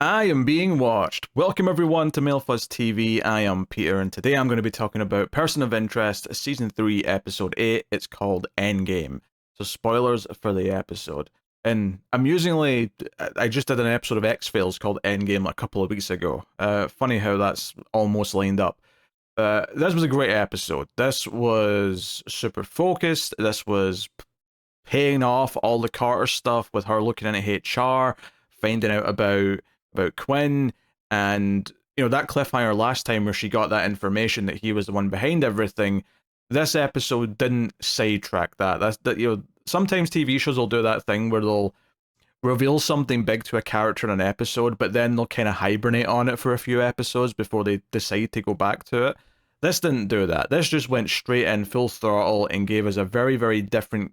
I am being watched. Welcome everyone to MailFuzz TV. I am Peter, and today I'm going to be talking about Person of Interest, Season 3, Episode 8. It's called Endgame. So spoilers for the episode. And amusingly, I just did an episode of X-Files called Endgame a couple of weeks ago. Funny how that's almost lined up. This was a great episode. This was super focused. This was paying off all the Carter stuff with her looking into HR, finding out about Quinn, and that cliffhanger last time where she got that information that he was the one behind everything. This episode didn't sidetrack that. That's that sometimes TV shows will do that thing where they'll reveal something big to a character in an episode, but then they'll kind of hibernate on it for a few episodes before they decide to go back to it. This didn't do that. This just went straight in full throttle and gave us a very, very different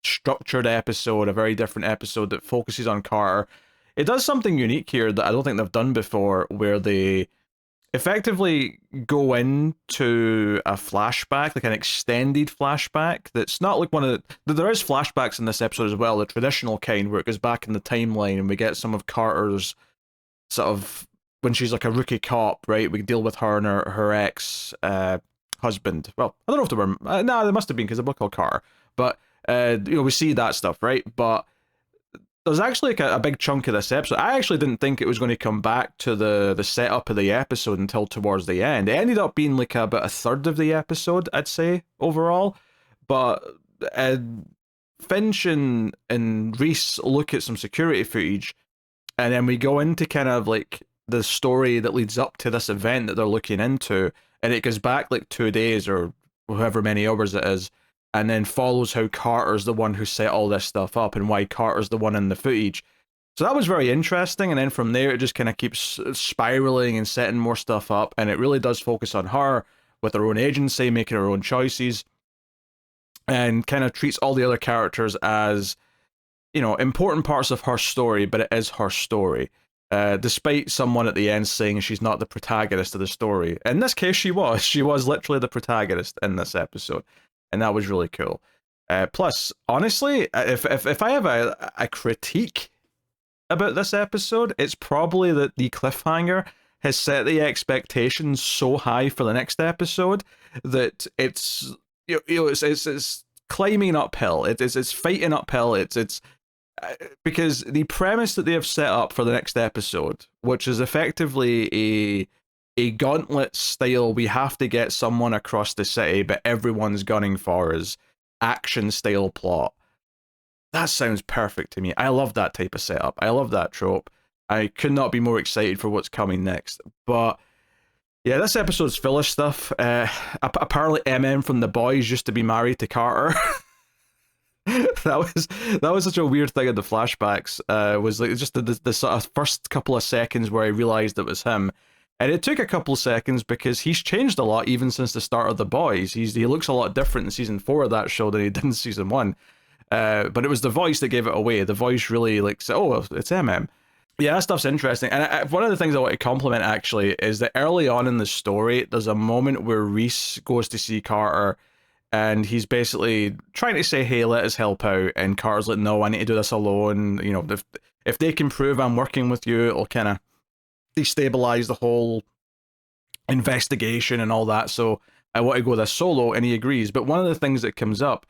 structured episode, a very different episode that focuses on Carter. It does something unique here that I don't think they've done before, where they effectively go into a flashback, like an extended flashback. That's not like one of the. There is flashbacks in this episode as well, the traditional kind where it goes back in the timeline and we get some of Carter's sort of when she's like a rookie cop, right? We deal with her and her ex husband. Well, I don't know if they were. No, they must have been because they're both called Carter. But we see that stuff, right? But there's actually like a big chunk of this episode. I actually didn't think it was going to come back to the setup of the episode until towards the end. It ended up being like about a third of the episode, I'd say, overall. But uh, Finch and Reese look at some security footage, and then we go into kind of like the story that leads up to this event that they're looking into, and it goes back like 2 days or however many hours it is, and then follows how Carter's the one who set all this stuff up and why Carter's the one in the footage. So that was very interesting, and then from there it just kind of keeps spiraling and setting more stuff up, and it really does focus on her with her own agency, making her own choices, and kind of treats all the other characters as, important parts of her story, but it is her story. Despite someone at the end saying she's not the protagonist of the story. In this case, she was. She was literally the protagonist in this episode, and that was really cool. Plus, honestly, if I have a critique about this episode, it's probably that the cliffhanger has set the expectations so high for the next episode that it's it's climbing uphill. It's fighting uphill. It's because the premise that they have set up for the next episode, which is effectively a gauntlet style, we have to get someone across the city, but everyone's gunning for us, action style plot. That sounds perfect to me. I love that type of setup. I love that trope. I could not be more excited for what's coming next. But yeah, this episode's full of stuff. Apparently, from The Boys used to be married to Carter. that was such a weird thing in the flashbacks. Was like just the sort of first couple of seconds where I realized it was him, and it took a couple of seconds because he's changed a lot even since the start of The Boys. He looks a lot different in season 4 of that show than he did in season 1. But it was the voice that gave it away. The voice really like said, "Oh, it's MM." Yeah, that stuff's interesting. And one of the things I want to compliment actually is that early on in the story, there's a moment where Reese goes to see Carter, and he's basically trying to say, "Hey, let us help out." And Carter's like, "No, I need to do this alone. If they can prove I'm working with you, it'll kind of destabilize the whole investigation and all that. So I want to go this solo." And he agrees. But one of the things that comes up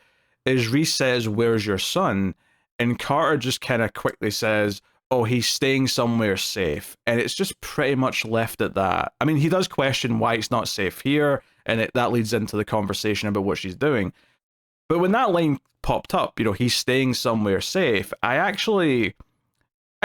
is Reese says, "Where's your son?" And Carter just kind of quickly says, "Oh, he's staying somewhere safe." And it's just pretty much left at that. I mean, he does question why it's not safe here, and that leads into the conversation about what she's doing. But when that line popped up, he's staying somewhere safe, I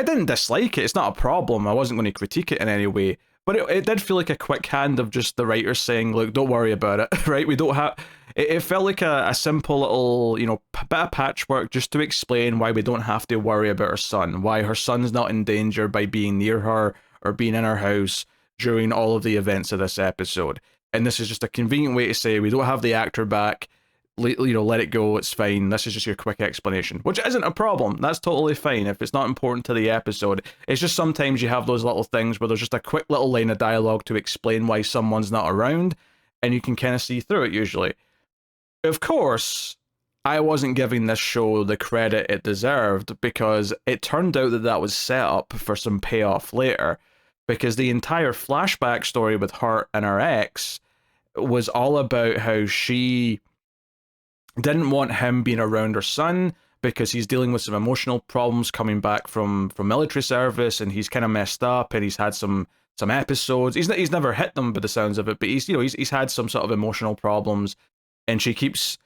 didn't dislike it. It's not a problem. I wasn't going to critique it in any way. But it did feel like a quick hand of just the writers saying, "Look, don't worry about it," right? We don't have... It felt like a simple little, bit of patchwork just to explain why we don't have to worry about her son, why her son's not in danger by being near her or being in her house during all of the events of this episode. And this is just a convenient way to say we don't have the actor back. Let it go, it's fine. This is just your quick explanation, which isn't a problem. That's totally fine if it's not important to the episode. It's just sometimes you have those little things where there's just a quick little line of dialogue to explain why someone's not around, and you can kind of see through it usually. Of course, I wasn't giving this show the credit it deserved, because it turned out that that was set up for some payoff later, because the entire flashback story with her and her ex was all about how she didn't want him being around her son because he's dealing with some emotional problems coming back from military service, and he's kind of messed up, and he's had some episodes. He's never hit them by the sounds of it, but he's had some sort of emotional problems, and she keeps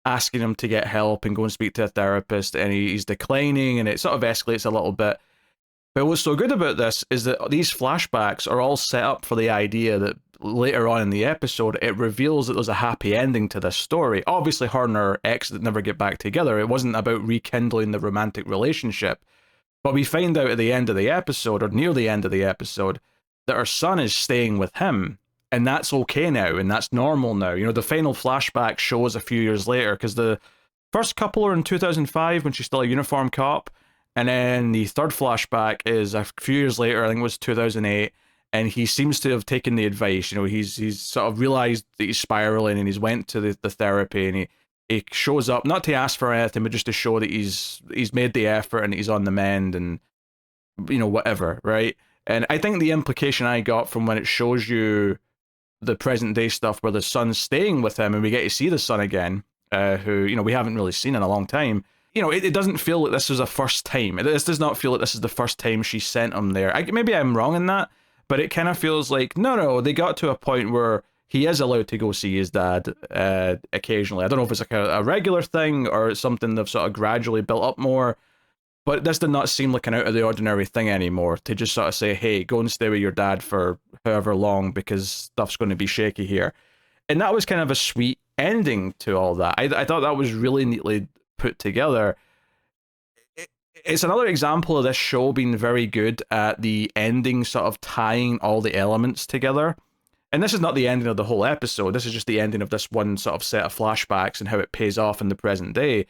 asking him to get help and go and speak to a therapist, and he's declining, and it sort of escalates a little bit. But what's so good about this is that these flashbacks are all set up for the idea that later on in the episode, it reveals that there's a happy ending to this story. Obviously, her and her ex that never get back together, it wasn't about rekindling the romantic relationship. But we find out at the end of the episode, or near the end of the episode, that her son is staying with him. And that's okay now, and that's normal now. You know, the final flashback shows a few years later, because the first couple are in 2005 when she's still a uniform cop, and then the third flashback is a few years later, I think it was 2008, and he seems to have taken the advice. You know, he's sort of realized that he's spiraling, and he's went to the therapy, and he shows up, not to ask for anything, but just to show that he's made the effort and he's on the mend, and, you know, whatever, right? And I think the implication I got from when it shows you the present day stuff where the son's staying with him and we get to see the son again, who, you know, we haven't really seen in a long time. You know, it doesn't feel like this was a first time. This does not feel like this is the first time she sent him there. Maybe I'm wrong in that, but it kind of feels like, no, they got to a point where he is allowed to go see his dad occasionally. I don't know if it's like a regular thing or something they've sort of gradually built up more, but this did not seem like an out of the ordinary thing anymore, to just sort of say, hey, go and stay with your dad for however long because stuff's going to be shaky here. And that was kind of a sweet ending to all that. I thought that was really neatly put together. It's another example of this show being very good at the ending, sort of tying all the elements together. And this is not the ending of the whole episode. This is just the ending of this one sort of set of flashbacks and how it pays off in the present day.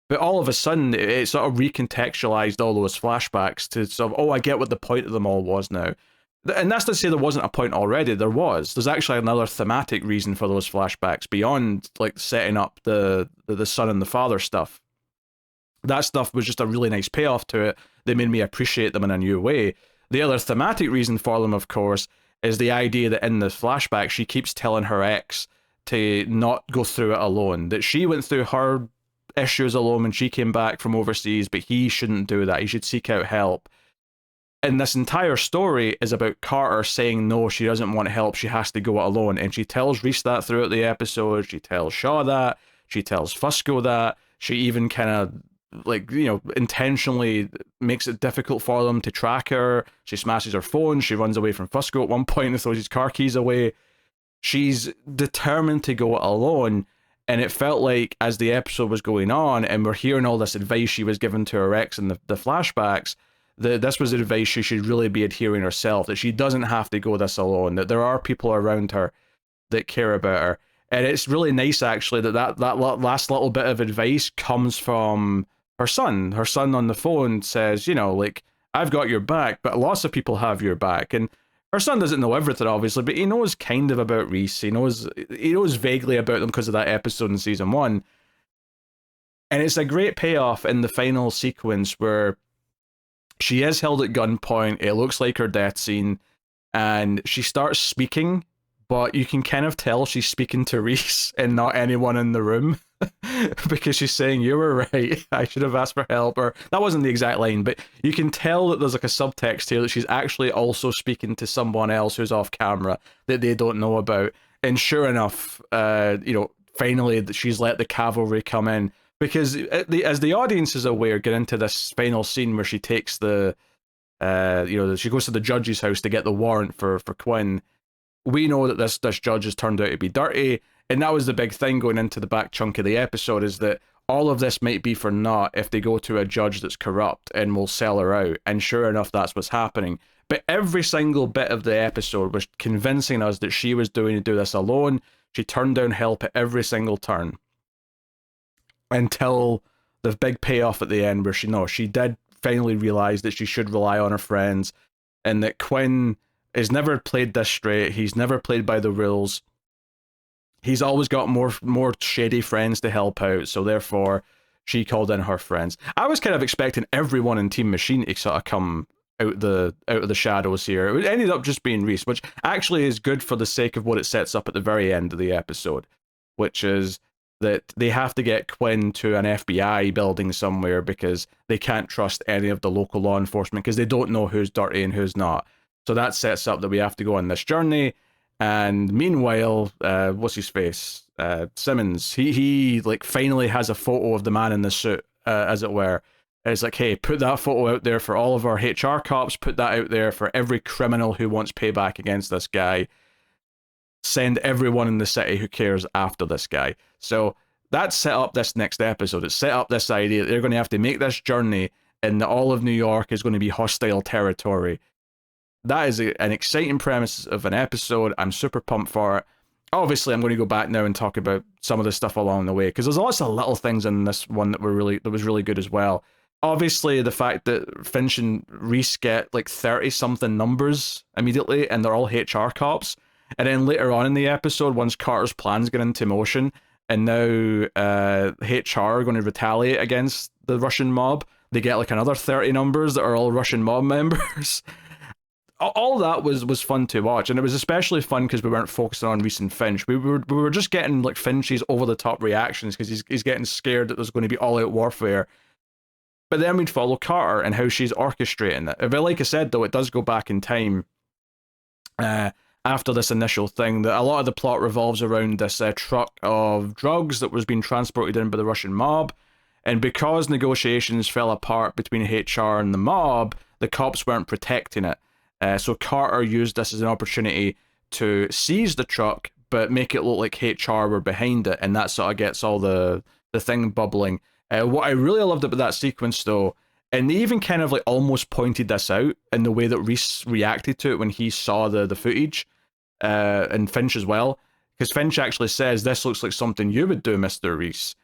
But all of a sudden, it sort of recontextualized all those flashbacks to sort of, oh, I get what the point of them all was now. And that's to say there wasn't a point already. There was. There's actually another thematic reason for those flashbacks beyond, like, setting up the son and the father stuff. That stuff was just a really nice payoff to it. They made me appreciate them in a new way. The other thematic reason for them, of course, is the idea that in the flashback, she keeps telling her ex to not go through it alone. That she went through her issues alone when she came back from overseas, but he shouldn't do that. He should seek out help. And this entire story is about Carter saying no, she doesn't want help, she has to go it alone. And she tells Reese that throughout the episode, she tells Shaw that, she tells Fusco that, she even kind of, like, you know, intentionally makes it difficult for them to track her. She smashes her phone, she runs away from Fusco at one point and throws his car keys away. She's determined to go it alone. And it felt like as the episode was going on and we're hearing all this advice she was given to her ex in the flashbacks, this was advice she should really be adhering herself, that she doesn't have to go this alone, that there are people around her that care about her. And it's really nice, actually, that last little bit of advice comes from her son. Her son on the phone says, you know, like, I've got your back, but lots of people have your back. And her son doesn't know everything, obviously, but he knows kind of about Reese. He knows vaguely about them because of that episode in season 1. And it's a great payoff in the final sequence where she is held at gunpoint. It looks like her death scene, and she starts speaking, but you can kind of tell she's speaking to Reese and not anyone in the room. Because she's saying, you were right, I should have asked for help, or that wasn't the exact line, but you can tell that there's like a subtext here that she's actually also speaking to someone else who's off camera that they don't know about. And sure enough, you know, finally she's let the cavalry come in, because as the audience is aware, get into this final scene where she takes the you know, she goes to the judge's house to get the warrant for Quinn. We know that this judge has turned out to be dirty. And that was the big thing going into the back chunk of the episode, is that all of this might be for naught if they go to a judge that's corrupt and will sell her out. And sure enough, that's what's happening. But every single bit of the episode was convincing us that she was doing to do this alone. She turned down help at every single turn. Until the big payoff at the end where she did finally realize that she should rely on her friends, and that Quinn has never played this straight. He's never played by the rules. he's always got more shady friends to help out, so therefore she called in her friends. I was kind of expecting everyone in Team Machine to sort of come out of the shadows here. It ended up just being Reese, which actually is good for the sake of what it sets up at the very end of the episode, which is that they have to get Quinn to an FBI building somewhere because they can't trust any of the local law enforcement because they don't know who's dirty and who's not. So that sets up that we have to go on this journey. And meanwhile, what's his face? Simmons. He like finally has a photo of the man in the suit, as it were. And it's like, hey, put that photo out there for all of our HR cops. Put that out there for every criminal who wants payback against this guy. Send everyone in the city who cares after this guy. So that set up this next episode. It set up this idea that they're going to have to make this journey, and that all of New York is going to be hostile territory. That is an exciting premise of an episode. I'm super pumped for it. Obviously, I'm going to go back now and talk about some of the stuff along the way, because there's lots of little things in this one that was really good as well. Obviously, the fact that Finch and Reese get like 30-something numbers immediately, and they're all HR cops. And then later on in the episode, once Carter's plans get into motion, and now HR are going to retaliate against the Russian mob, they get like another 30 numbers that are all Russian mob members. All that was fun to watch, and it was especially fun because we weren't focusing on Reese and Finch. We were just getting like Finch's over the top reactions because he's getting scared that there's going to be all out warfare. But then we'd follow Carter and how she's orchestrating it. But like I said, though, it does go back in time. After this initial thing, that a lot of the plot revolves around this truck of drugs that was being transported in by the Russian mob, and because negotiations fell apart between HR and the mob, the cops weren't protecting it. So Carter used this as an opportunity to seize the truck, but make it look like HR were behind it, and that sort of gets all the thing bubbling. What I really loved about that sequence, though, and they even kind of like almost pointed this out in the way that Reese reacted to it when he saw the footage, and Finch as well, because Finch actually says, "This looks like something you would do, Mr. Reese."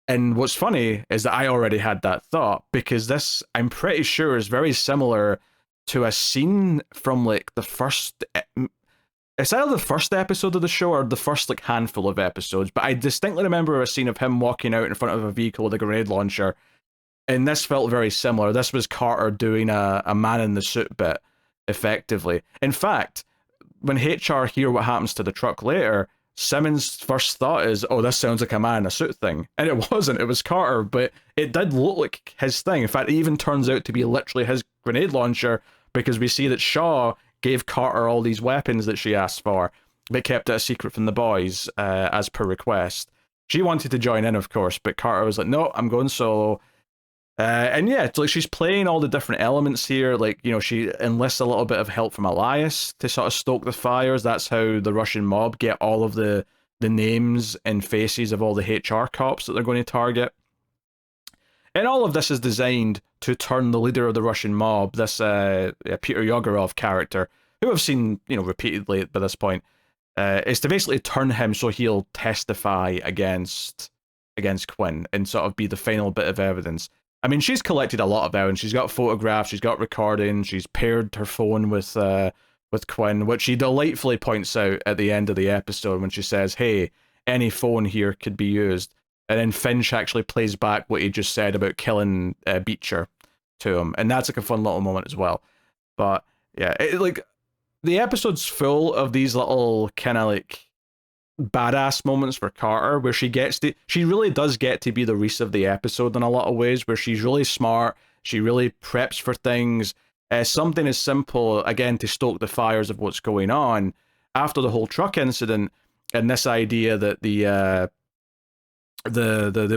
And what's funny is that I already had that thought, because this, I'm pretty sure, is very similar to a scene from like the first, it's either the first episode of the show or the first like handful of episodes, but I distinctly remember a scene of him walking out in front of a vehicle with a grenade launcher, and this felt very similar. This was Carter doing a man in the suit bit, effectively. In fact, when HR hear what happens to the truck later, Simmons' first thought is, oh, this sounds like a man in a suit thing. And it wasn't, it was Carter, but it did look like his thing. In fact, it even turns out to be literally his grenade launcher, because we see that Shaw gave Carter all these weapons that she asked for, but kept it a secret from the boys, as per request. She wanted to join in, of course, but Carter was like, no, I'm going solo. And yeah, like she's playing all the different elements here. Like, you know, she enlists a little bit of help from Elias to sort of stoke the fires. That's how the Russian mob get all of the names and faces of all the HR cops that they're going to target. And all of this is designed to turn the leader of the Russian mob, this Peter Yogorov character, who I've seen, you know, repeatedly by this point, is to basically turn him so he'll testify against Quinn and sort of be the final bit of evidence. I mean, she's collected a lot of evidence. She's got photographs, she's got recordings, she's paired her phone with Quinn, which she delightfully points out at the end of the episode when she says, hey, any phone here could be used. And then Finch actually plays back what he just said about killing Beecher to him. And that's like a fun little moment as well. But yeah, like the episode's full of these little kind of like badass moments for Carter, where she really does get to be the Reese of the episode in a lot of ways, where she's really smart, she really preps for things. Something as simple, again, to stoke the fires of what's going on after the whole truck incident, and this idea that the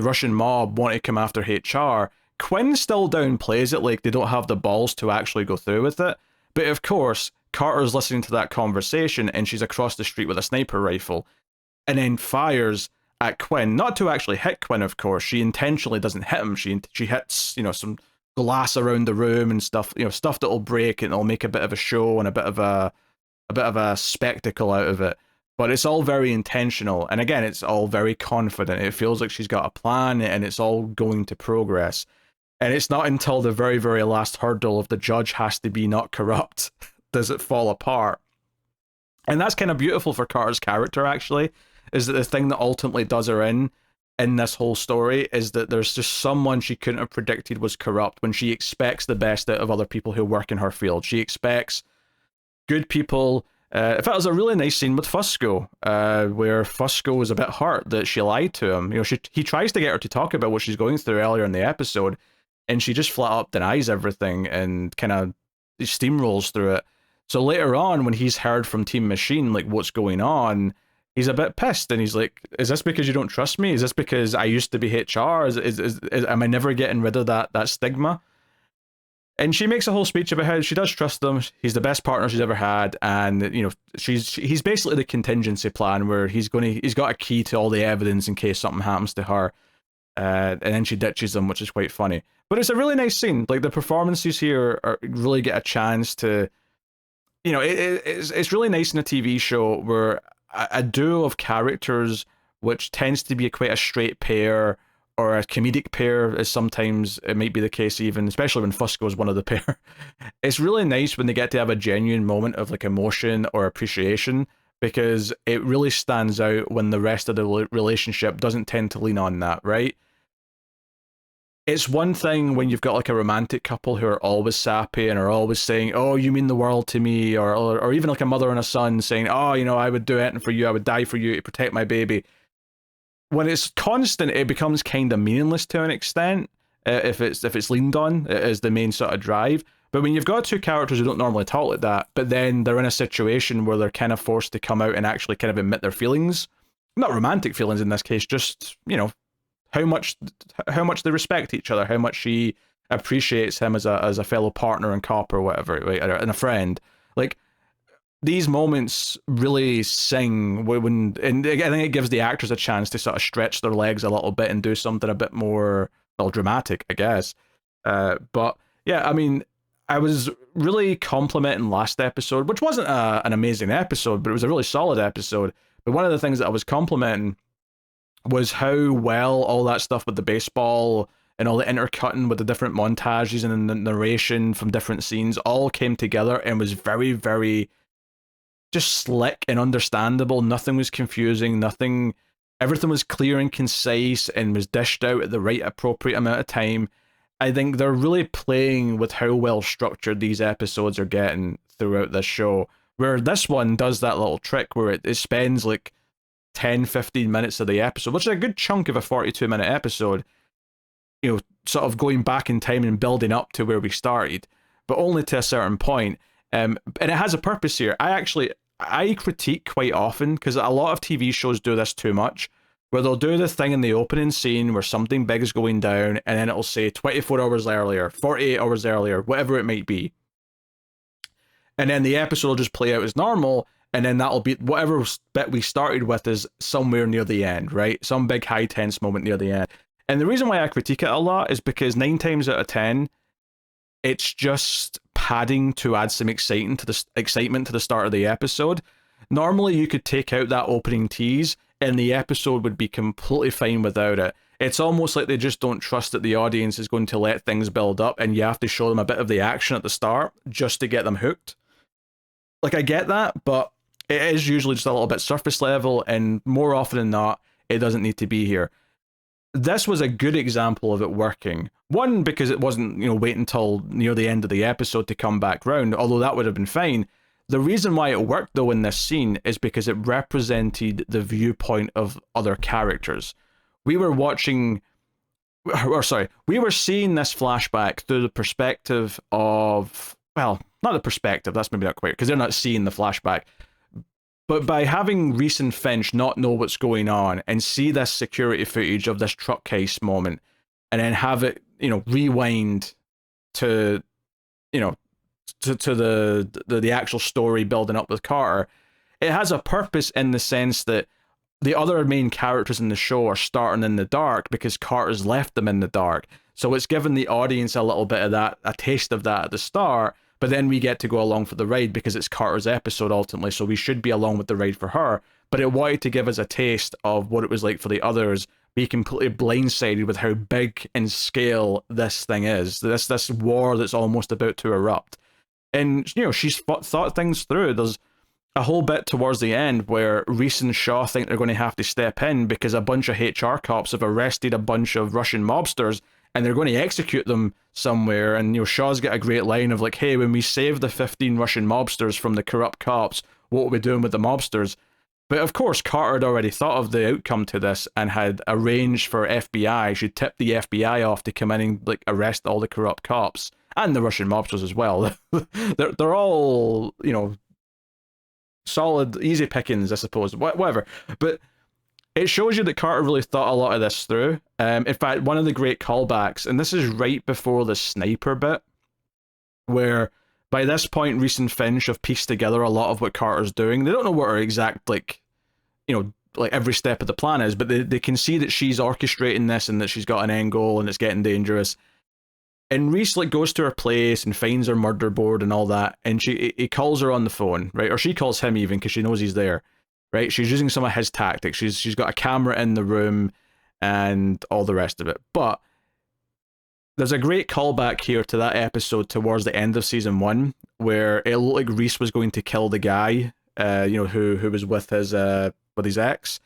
Russian mob want to come after HR. Quinn still downplays it like they don't have the balls to actually go through with it, but of course Carter's listening to that conversation, and she's across the street with a sniper rifle, and then fires at Quinn, not to actually hit Quinn, of course. She intentionally doesn't hit him. She hits, you know, some glass around the room and stuff, you know, stuff that'll break and it'll make a bit of a show and a bit of a spectacle out of it. But it's all very intentional, and again, it's all very confident. It feels like she's got a plan, and it's all going to progress. And it's not until the very, very last hurdle of the judge has to be not corrupt does it fall apart. And that's kind of beautiful for Carter's character, actually. is that the thing that ultimately does her in this whole story is that there's just someone she couldn't have predicted was corrupt when she expects the best out of other people who work in her field. She expects good people. In fact, there's a really nice scene with Fusco, where Fusco was a bit hurt that she lied to him. He tries to get her to talk about what she's going through earlier in the episode, and she just flat up denies everything and kind of steamrolls through it. So later on, when he's heard from Team Machine, like, what's going on, he's a bit pissed, and he's like, is this because you don't trust me? Is this because I used to be HR? Am I never getting rid of that stigma? And she makes a whole speech about how she does trust him. He's the best partner she's ever had, and he's basically the contingency plan where he's got a key to all the evidence in case something happens to her. And then she ditches him, which is quite funny. But it's a really nice scene. Like, the performances here really get a chance to, it's really nice in a TV show where a duo of characters, which tends to be quite a straight pair or a comedic pair, as sometimes it might be the case, even especially when Fusco is one of the pair. It's really nice when they get to have a genuine moment of like emotion or appreciation, because it really stands out when the rest of the relationship doesn't tend to lean on that, right? It's one thing when you've got like a romantic couple who are always sappy and are always saying, oh, you mean the world to me, or even like a mother and a son saying, oh, I would do anything for you, I would die for you to protect my baby. When it's constant, it becomes kind of meaningless to an extent, if it's leaned on as the main sort of drive. But when you've got two characters who don't normally talk like that, but then they're in a situation where they're kind of forced to come out and actually kind of admit their feelings, not romantic feelings in this case, just, how much they respect each other, how much she appreciates him as a fellow partner and cop or whatever, right? And a friend. Like, these moments really sing and I think it gives the actors a chance to sort of stretch their legs a little bit and do something a bit more, well, dramatic, I guess. But yeah, I mean, I was really complimenting last episode, which wasn't an amazing episode, but it was a really solid episode. But one of the things that I was complimenting was how well all that stuff with the baseball and all the intercutting with the different montages and the narration from different scenes all came together and was very, very just slick and understandable. Nothing was confusing, everything was clear and concise and was dished out at the right appropriate amount of time. I think they're really playing with how well structured these episodes are getting throughout this show, where this one does that little trick where it spends like 10-15 minutes of the episode, which is a good chunk of a 42-minute episode, sort of going back in time and building up to where we started, but only to a certain point. And it has a purpose here. I critique quite often, because a lot of TV shows do this too much, where they'll do the thing in the opening scene where something big is going down, and then it'll say 24 hours earlier, 48 hours earlier, whatever it might be. And then the episode will just play out as normal, and then that'll be whatever bit we started with is somewhere near the end, right? Some big high tense moment near the end. And the reason why I critique it a lot is because 9 times out of 10, it's just padding to add some excitement to the start of the episode. Normally, you could take out that opening tease, and the episode would be completely fine without it. It's almost like they just don't trust that the audience is going to let things build up, and you have to show them a bit of the action at the start just to get them hooked. Like, I get that, but it is usually just a little bit surface level, and more often than not, it doesn't need to be here. This was a good example of it working. One, because it wasn't, wait until near the end of the episode to come back round, although that would have been fine. The reason why it worked, though, in this scene is because it represented the viewpoint of other characters. We were seeing this flashback through the perspective of, well, not the perspective, that's maybe not quite, because they're not seeing the flashback. But by having Reese and Finch not know what's going on and see this security footage of this truck heist moment, and then have it, rewind to, to the actual story building up with Carter, it has a purpose in the sense that the other main characters in the show are starting in the dark because Carter's left them in the dark. So it's given the audience a little bit of that, a taste of that at the start, but then we get to go along for the ride because it's Carter's episode ultimately, so we should be along with the ride for her. But it wanted to give us a taste of what it was like for the others, be completely blindsided with how big in scale this thing is, this war that's almost about to erupt. And, she's thought things through. There's a whole bit towards the end where Reese and Shaw think they're going to have to step in because a bunch of HR cops have arrested a bunch of Russian mobsters and they're going to execute them somewhere. And, Shaw's got a great line of like, hey, when we save the 15 Russian mobsters from the corrupt cops, what are we doing with the mobsters? But of course, Carter had already thought of the outcome to this and had arranged for FBI. She tipped the FBI off to come in and like arrest all the corrupt cops and the Russian mobsters as well. they're all, solid, easy pickings, I suppose. Whatever. But it shows you that Carter really thought a lot of this through. In fact, one of the great callbacks, and this is right before the sniper bit, where by this point, Reese and Finch have pieced together a lot of what Carter's doing. They don't know what her exact, like every step of the plan is, but they can see that she's orchestrating this and that she's got an end goal and it's getting dangerous. And Reese goes to her place and finds her murder board and all that, and he calls her on the phone, right? Or she calls him even because she knows he's there, right? She's using some of his tactics. She's got a camera in the room and all the rest of it. But there's a great callback here to that episode towards the end of season 1 where it looked like Reese was going to kill the guy, who was with his ex.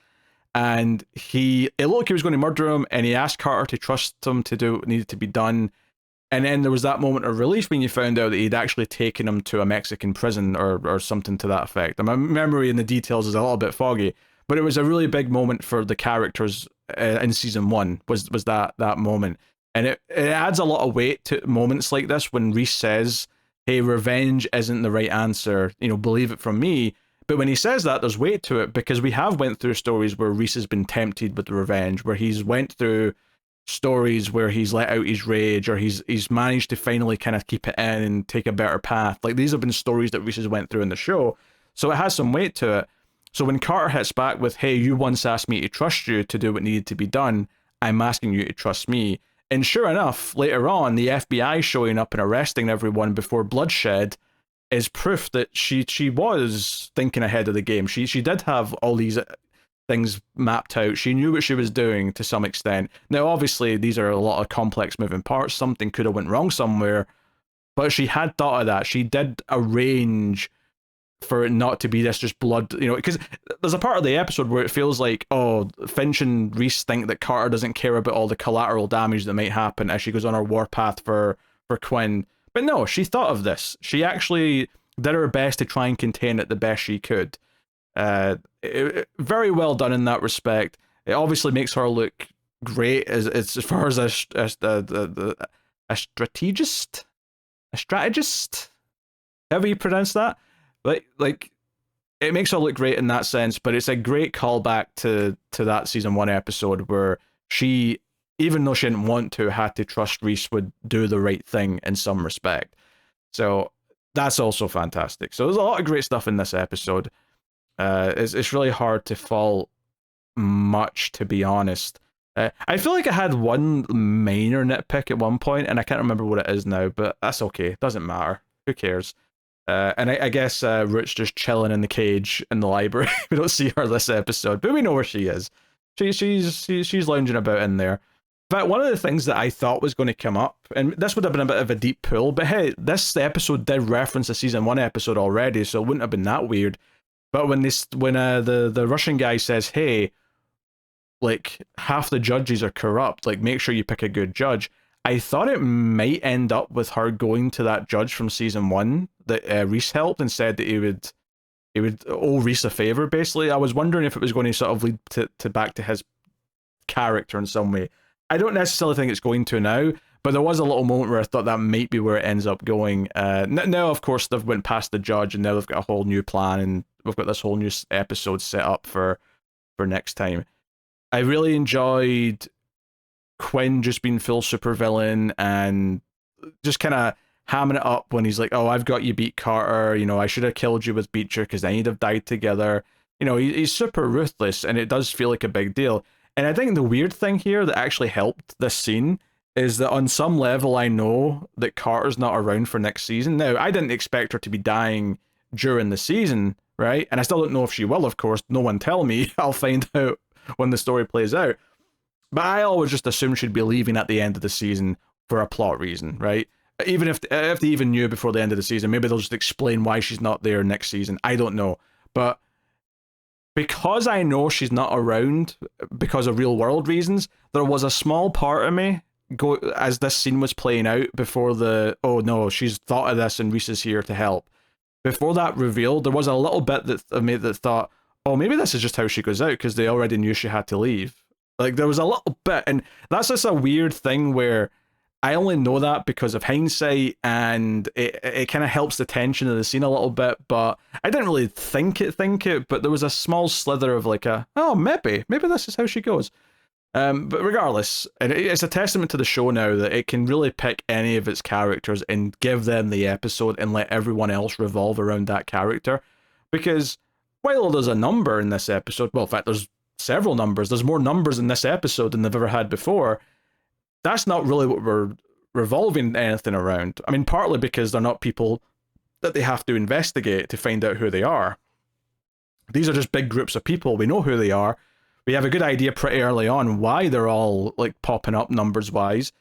And it looked like he was going to murder him, and he asked Carter to trust him to do what needed to be done. And then there was that moment of relief when you found out that he'd actually taken him to a Mexican prison or something to that effect. And my memory and the details is a little bit foggy, but it was a really big moment for the characters in season 1 was that moment. And it adds a lot of weight to moments like this when Reese says, hey, revenge isn't the right answer, believe it from me. But when he says that, there's weight to it because we have went through stories where Reese has been tempted with revenge, where he's went through stories where he's let out his rage or he's managed to finally kind of keep it in and take a better path. Like, these have been stories that Reese has went through in the show, so it has some weight to it. So when Carter hits back with, hey, you once asked me to trust you to do what needed to be done, I'm asking you to trust me. And sure enough, later on, the FBI showing up and arresting everyone before bloodshed is proof that she was thinking ahead of the game. She did have all these things mapped out. She knew what she was doing to some extent. Now, obviously, these are a lot of complex moving parts. Something could have went wrong somewhere, but she had thought of that. She did arrange for it not to be this just blood, because there's a part of the episode where it feels like, oh, Finch and Reese think that Carter doesn't care about all the collateral damage that might happen as she goes on her warpath for Quinn. But no, she thought of this. She actually did her best to try and contain it the best she could. Very well done in that respect. It obviously makes her look great as far as a strategist, however you pronounce that. Like it makes her look great in that sense, but it's a great callback to that season 1 episode where she, even though she didn't want to, had to trust Reese would do the right thing in some respect. So that's also fantastic. So there's a lot of great stuff in this episode. It's really hard to fault much, to be honest. I feel like I had one minor nitpick at one point, and I can't remember what it is now, but that's okay. Doesn't matter. Who cares? And I guess Root's just chilling in the cage in the library. We don't see her this episode, but we know where she is. She's lounging about in there. In fact, one of the things that I thought was going to come up, and this would have been a bit of a deep pull, but hey, this episode did reference a season 1 episode already, so it wouldn't have been that weird. But when the Russian guy says, hey, like, half the judges are corrupt, like, make sure you pick a good judge, I thought it might end up with her going to that judge from season 1 that Reese helped and said that he would owe Reese a favor, basically. I was wondering if it was going to sort of lead to back to his character in some way. I don't necessarily think it's going to now, but there was a little moment where I thought that might be where it ends up going. Now, of course, they've went past the judge, and now they've got a whole new plan, and we've got this whole new episode set up for next time. I really enjoyed Quinn just being full supervillain and just kind of hamming it up when he's like, oh, I've got you beat, Carter. I should have killed you with Beecher because then you'd have died together. He's super ruthless, and it does feel like a big deal. And I think the weird thing here that actually helped this scene is that on some level I know that Carter's not around for next season. Now, I didn't expect her to be dying during the season, right? And I still don't know if she will, of course. No one tell me. I'll find out when the story plays out. But I always just assumed she'd be leaving at the end of the season for a plot reason, right? Even if they even knew before the end of the season, maybe they'll just explain why she's not there next season. I don't know. But because I know she's not around because of real world reasons, there was a small part of me as this scene was playing out before oh no, she's thought of this and Reese is here to help. Before that reveal, there was a little bit of me that thought, oh, maybe this is just how she goes out because they already knew she had to leave. Like, there was a little bit, and that's just a weird thing where I only know that because of hindsight, and it kind of helps the tension of the scene a little bit, but I didn't really think it, but there was a small slither of like maybe this is how she goes. But regardless, it's a testament to the show now that it can really pick any of its characters and give them the episode and let everyone else revolve around that character. Because while there's a number in this episode, well, in fact, there's several numbers. There's more numbers in this episode than they've ever had before. That's not really what we're revolving anything around. I mean, partly because they're not people that they have to investigate to find out who they are. These are just big groups of people. We know who they are. We have a good idea pretty early on why they're all like popping up numbers wise.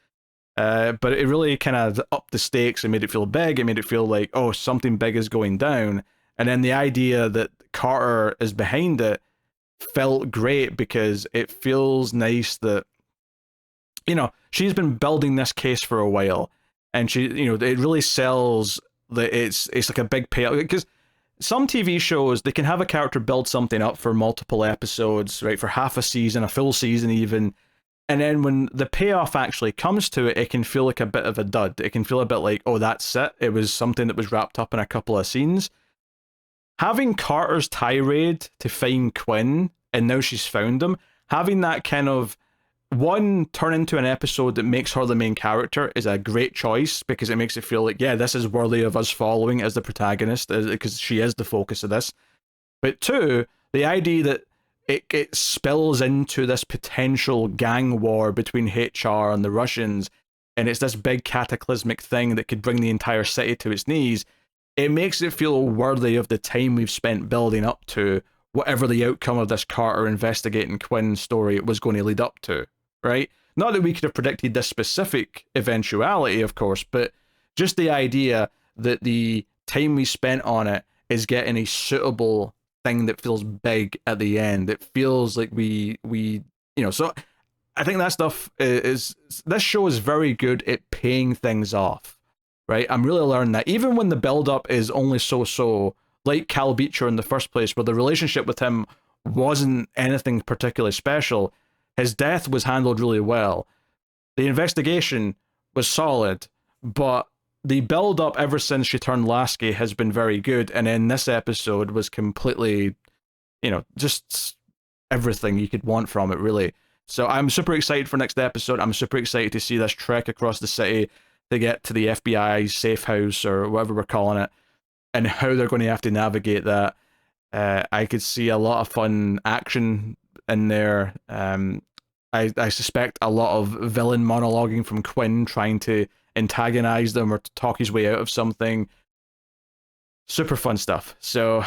But it really kind of upped the stakes and made it feel big. It made it feel like, oh, something big is going down. And then the idea that Carter is behind it felt great because it feels nice that, you know, she's been building this case for a while, and she, you know, it really sells that it's like a big payout. Because some TV shows, they can have a character build something up for multiple episodes, right, for half a season, a full season even, and then when the payoff actually comes to it, it can feel like a bit of a dud. It can feel a bit like, oh, that's it. It was something that was wrapped up in a couple of scenes. Having Carter's tirade to find Quinn, and now she's found him, having that kind of one turn into an episode that makes her the main character is a great choice, because it makes it feel like, yeah, this is worthy of us following as the protagonist, because she is the focus of this. But two, the idea that it spills into this potential gang war between HR and the Russians, and it's this big cataclysmic thing that could bring the entire city to its knees. It makes it feel worthy of the time we've spent building up to whatever the outcome of this Carter investigating Quinn story was going to lead up to, right? Not that we could have predicted this specific eventuality, of course, but just the idea that the time we spent on it is getting a suitable thing that feels big at the end. It feels like we you know, so I think that stuff is this show is very good at paying things off, right? I'm really learning that even when the build-up is only so, like Cal Beecher in the first place, where the relationship with him wasn't anything particularly special, his death was handled really well. The investigation was solid, but the build-up ever since she turned Lasky has been very good, and in this episode was completely, you know, just everything you could want from it, really. So I'm super excited for next episode. I'm super excited to see this trek across the city to get to the FBI's safe house, or whatever we're calling it, and how they're going to have to navigate that. I could see a lot of fun action in there. I suspect a lot of villain monologuing from Quinn trying to antagonize them or to talk his way out of something. Super fun stuff. So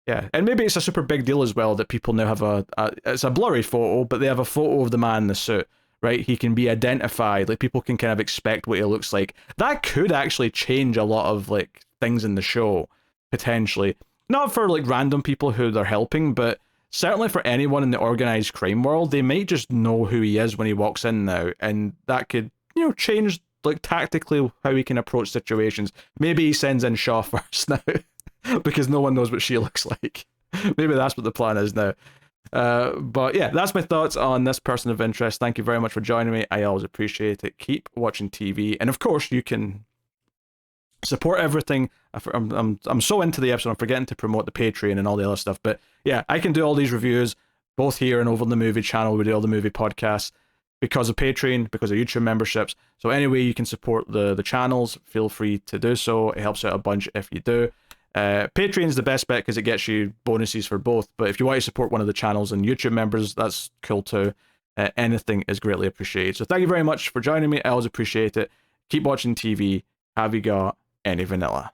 yeah, and maybe it's a super big deal as well that people now have it's a blurry photo, but they have a photo of the man in the suit, right? He can be identified, like people can kind of expect what he looks like. That could actually change a lot of like things in the show, potentially. Not for like random people who they're helping, but certainly for anyone in the organized crime world, they might just know who he is when he walks in now, and that could, you know, change like tactically how he can approach situations. Maybe he sends in Shaw first now because no one knows what she looks like. Maybe that's what the plan is now. But yeah, that's my thoughts on this person of interest. Thank you very much for joining me. I always appreciate it. Keep watching TV, and of course you can support everything. I'm so into the episode, I'm forgetting to promote the Patreon and all the other stuff. But yeah, I can do all these reviews both here and over on the movie channel. We do all the movie podcasts because of Patreon, because of YouTube memberships. So anyway, you can support the channels, feel free to do so. It helps out a bunch if you do. Patreon's the best bet because it gets you bonuses for both. But if you want to support one of the channels and YouTube members, that's cool too. Anything is greatly appreciated. So thank you very much for joining me. I always appreciate it. Keep watching TV. Have you got any vanilla?